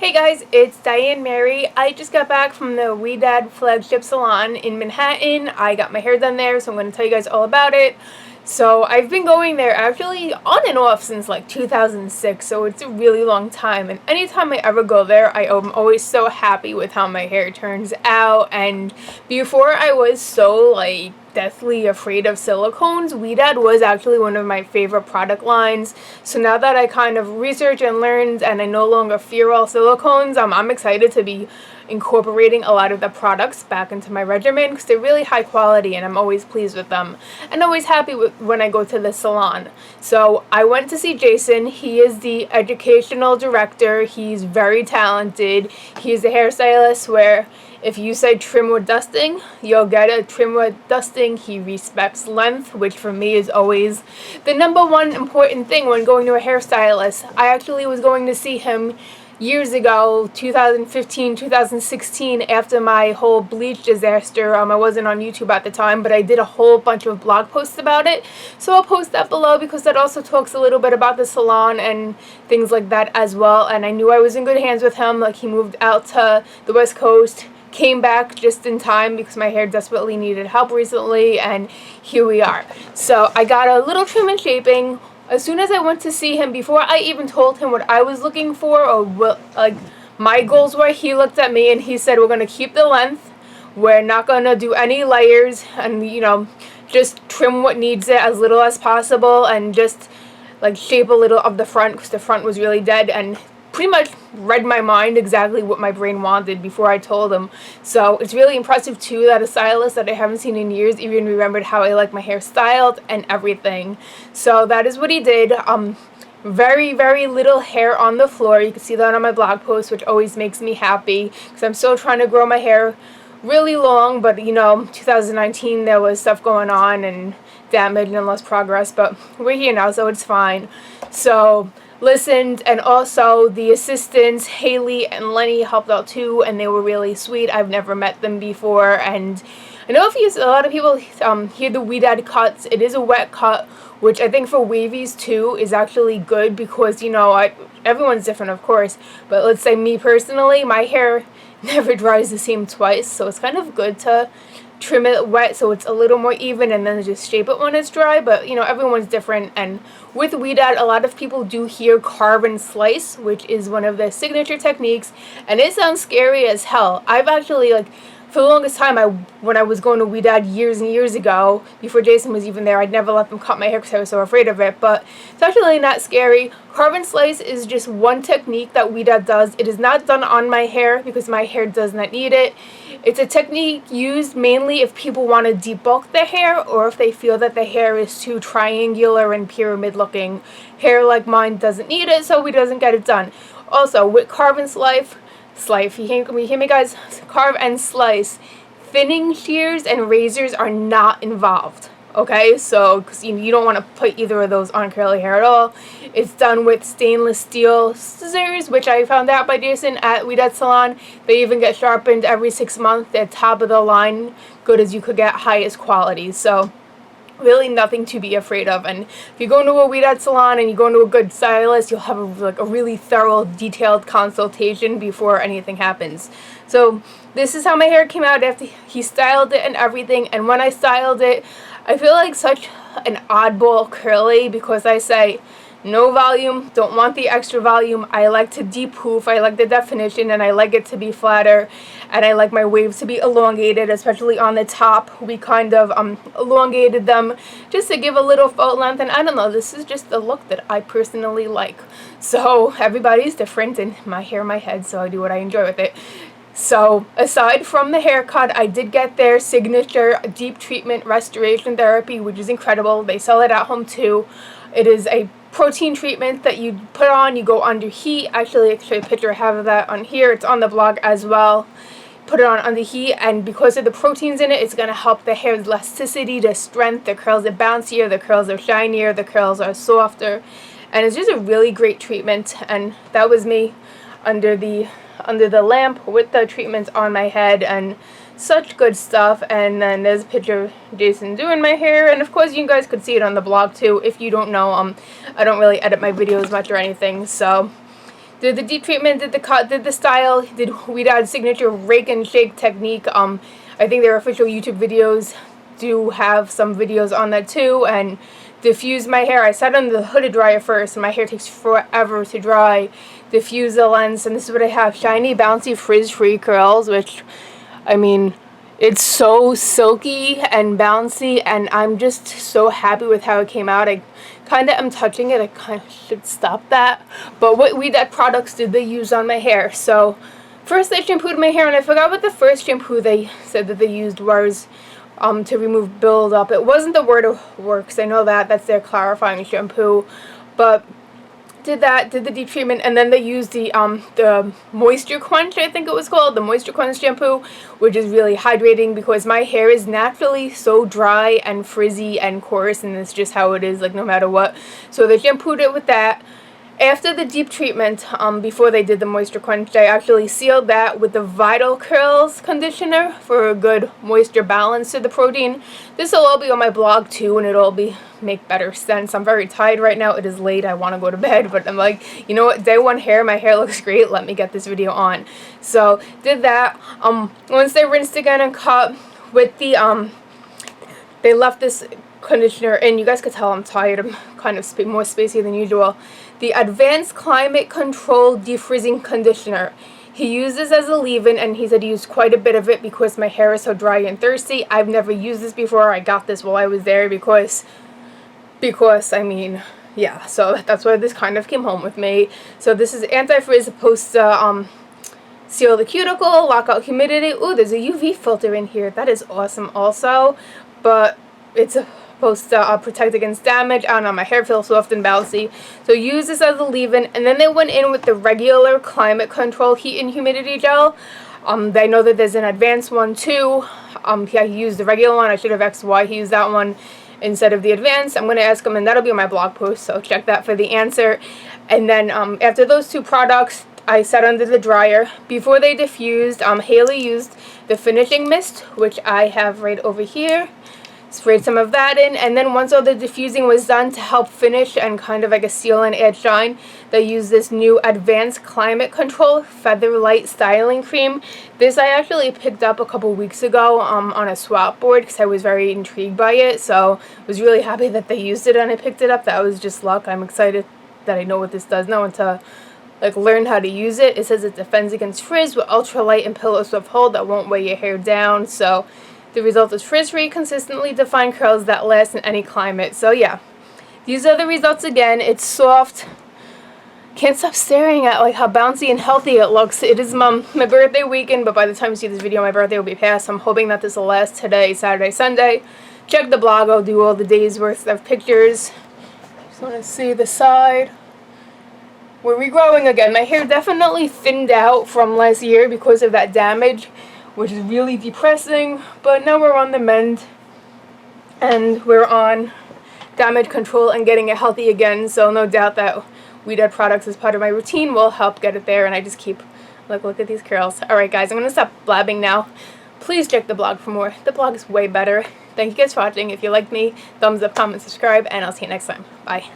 Hey guys, it's Diane Mary. I just got back from the Ouidad Flagship Salon in Manhattan. I got my hair done there, so I'm going to tell you guys all about it. So I've been going there actually on and off since like 2006, so it's a really long time. And anytime I ever go there, I am always so happy with how my hair turns out. And before I was so like deathly afraid of silicones, Ouidad was actually one of my favorite product lines. So now that I kind of researched and learned and I no longer fear all silicones, I'm excited to be incorporating a lot of the products back into my regimen because they're really high quality and I'm always pleased with them and always happy with when I go to the salon. So I went to see Jason. He is the educational director. He's very talented. He's a hairstylist where if you say trim with dusting, you'll get a trim with dusting. He respects length, which for me is always the number one important thing when going to a hairstylist. I actually was going to see him years ago, 2015, 2016, after my whole bleach disaster. I wasn't on YouTube at the time, but I did a whole bunch of blog posts about it. So I'll post that below because that also talks a little bit about the salon and things like that as well. And I knew I was in good hands with him. Like, he moved out to the West Coast, came back just in time because my hair desperately needed help recently, and here we are. So I got a little trim and shaping. As soon as I went to see him, before I even told him what I was looking for or what like my goals were, he looked at me and he said, we're going to keep the length, we're not going to do any layers, and just trim what needs it as little as possible and just like shape a little of the front because the front was really dead, and pretty much read my mind exactly what my brain wanted before I told him. So it's really impressive too that a stylist that I haven't seen in years even remembered how I like my hair styled and everything. So that is what he did. Very little hair on the floor. You can see that on my blog post, which always makes me happy because I'm still trying to grow my hair really long, but 2019 there was stuff going on and damage and lost progress, but we're here now, so it's fine. So listened, and also the assistants Haley and Lenny helped out too, and they were really sweet. I've never met them before, and I know a lot of people hear the Ouidad cuts. It is a wet cut, which I think for wavies too is actually good because everyone's different, of course, but let's say me personally, my hair never dries the same twice, so it's kind of good to trim it wet so it's a little more even and then just shape it when it's dry. But everyone's different, and with Ouidad a lot of people do hear carve and slice, which is one of their signature techniques, and it sounds scary as hell. I've actually for the longest time, when I was going to Ouidad years and years ago, before Jason was even there, I'd never let them cut my hair because I was so afraid of it, but it's actually not scary. Carve and slice is just one technique that Ouidad does. It is not done on my hair because my hair does not need it. It's a technique used mainly if people want to debulk their hair or if they feel that the hair is too triangular and pyramid looking. Hair like mine doesn't need it, so we doesn't get it done. Also, with carve and slice, you hear me guys? Carve and slice, thinning shears and razors are not involved. Okay, so because you don't want to put either of those on curly hair at all. It's done with stainless steel scissors, which I found out by Jason at Ouidad Salon. They even get sharpened every 6 months. They're top of the line, good as you could get, highest quality. So really nothing to be afraid of. And if you go into a Ouidad salon and you go into a good stylist, you'll have a really thorough, detailed consultation before anything happens. So this is how my hair came out after he styled it and everything. And when I styled it, I feel like such an oddball curly because I say no volume, don't want the extra volume. I like to de-poof, I like the definition, and I like it to be flatter, and I like my waves to be elongated, especially on the top. We kind of elongated them just to give a little faux length, and I don't know, this is just the look that I personally like. So everybody's different, and my hair, my head, so I do what I enjoy with it. So aside from the haircut, I did get their signature deep treatment restoration therapy, which is incredible. They sell it at home too. It is a protein treatment that you put on, you go under heat. Actually, I can show you a picture I have of that on here. It's on the blog as well. Put it on under heat, and because of the proteins in it, it's going to help the hair's elasticity, the strength. The curls are bouncier, the curls are shinier, the curls are softer, and it's just a really great treatment. And that was me under the lamp with the treatments on my head, and such good stuff. And then there's a picture of Jason doing my hair, and of course you guys could see it on the blog too. If you don't know, I don't really edit my videos much or anything, so Did the deep treatment, did the cut, did the style, did Ouidad's signature rake and shake technique. I think their official YouTube videos do have some videos on that too. And diffuse my hair. I sat under the hooded dryer first, and my hair takes forever to dry. Diffuse the lens, and this is what I have: shiny, bouncy, frizz-free curls, which, I mean, it's so silky and bouncy, and I'm just so happy with how it came out. I kind of am touching it. I kind of should stop that. But what Ouidad products did they use on my hair? So first they shampooed my hair, and I forgot what the first shampoo they said that they used was to remove buildup. It wasn't the Word of Works. I know that. That's their clarifying shampoo. But did that, did the deep treatment, and then they used the Moisture Quench, I think it was called, the Moisture Quench shampoo, which is really hydrating because my hair is naturally so dry and frizzy and coarse, and it's just how it is, like, no matter what. So they shampooed it with that. After the deep treatment, before they did the Moisture Quench, I actually sealed that with the Vital Curls conditioner for a good moisture balance to the protein. This will all be on my blog too, and it'll make better sense. I'm very tired right now. It is late. I want to go to bed, but I'm like, you know what? Day one hair. My hair looks great. Let me get this video on. So did that. Once they rinsed again and cut with the they left this conditioner, and you guys could tell I'm tired. I'm kind of more spacey than usual. The Advanced Climate Control Defrizzing Conditioner. He used this as a leave-in, and he said he used quite a bit of it because my hair is so dry and thirsty. I've never used this before. I got this while I was there because I mean, yeah, so that's why this kind of came home with me. So this is anti-frizz, supposed to seal the cuticle, lock out humidity. Ooh, there's a UV filter in here. That is awesome also. But it's supposed to protect against damage. I don't know, my hair feels soft and bouncy. So use this as a leave-in. And then they went in with the regular Climate Control Heat and Humidity Gel. I know that there's an advanced one too. Yeah, he used the regular one. I should have asked why he used that one instead of the advanced. I'm going to ask him, and that'll be on my blog post, so check that for the answer. And then after those two products, I sat under the dryer. Before they diffused, Haley used the finishing mist, which I have right over here. Sprayed some of that in, and then once all the diffusing was done, to help finish and kind of, I guess, seal and add shine, they used this new Advanced Climate Control Feather Light Styling Cream. This I actually picked up a couple weeks ago on a swap board because I was very intrigued by it, so I was really happy that they used it and I picked it up. That was just luck. I'm excited that I know what this does now and to learn how to use it. It says it defends against frizz with ultralight and pillow soft hold that won't weigh your hair down. So the result is frizz-free, consistently defined curls that last in any climate. So yeah, these are the results again. It's soft. Can't stop staring at how bouncy and healthy it looks. It is my birthday weekend, but by the time you see this video, my birthday will be past. I'm hoping that this will last today, Saturday, Sunday. Check the blog. I'll do all the days worth of pictures. Just want to see the side. We're regrowing again. My hair definitely thinned out from last year because of that damage, which is really depressing, but now we're on the mend, and we're on damage control and getting it healthy again, so no doubt that Ouidad products as part of my routine will help get it there, and I just keep, look at these curls. Alright guys, I'm going to stop blabbing now. Please check the blog for more. The blog is way better. Thank you guys for watching. If you like me, thumbs up, comment, subscribe, and I'll see you next time. Bye.